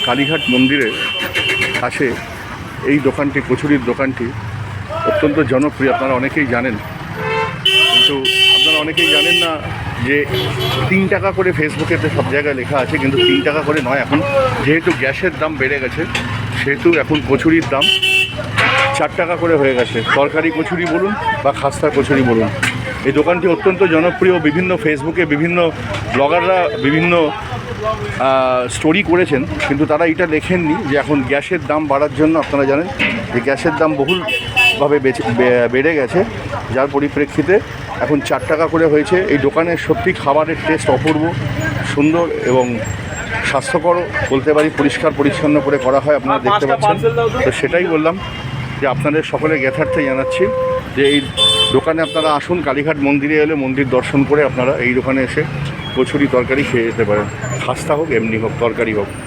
কালীঘাট মন্দিরের কাছে এই দোকানটি, কচুরির দোকানটি অত্যন্ত জনপ্রিয়, আপনারা অনেকেই জানেন। কিন্তু আপনারা অনেকেই জানেন না যে 3 টাকা করে ফেসবুকেতে সব জায়গায় লেখা আছে, কিন্তু 3 টাকা করে নয়। এখন যেহেতু গ্যাসের দাম বেড়ে গেছে, সেহেতু এখন কচুরির দাম 4 টাকা করে হয়ে গেছে। তরকারি কচুরি বলুন বা খাস্তা কচুরি বলুন, এই দোকানটি অত্যন্ত জনপ্রিয়। বিভিন্ন ফেসবুকে বিভিন্ন ব্লগাররা বিভিন্ন স্টোরি করেছেন, কিন্তু তারা এটা লেখেননি যে এখন গ্যাসের দাম বাড়ার জন্য, আপনারা জানেন যে গ্যাসের দাম বহুলভাবে বেড়ে গেছে, যার পরিপ্রেক্ষিতে এখন 4 টাকা করে হয়েছে। এই দোকানের সত্যি খাবারের টেস্ট অপূর্ব সুন্দর এবং স্বাস্থ্যকর বলতে পারি, পরিষ্কার পরিচ্ছন্ন করে করা হয়, আপনারা দেখতে পাচ্ছেন। তো সেটাই বললাম যে আপনাদের সকলে জ্ঞাতার্থে জানাচ্ছি যে এই দোকানে আপনারা আসুন। কালীঘাট মন্দিরে এলে মন্দির দর্শন করে আপনারা এই দোকানে এসে কচুরি তরকারি খেয়ে যেতে পারেন। খাস্তা হোক, এমনি হোক, তরকারি হোক।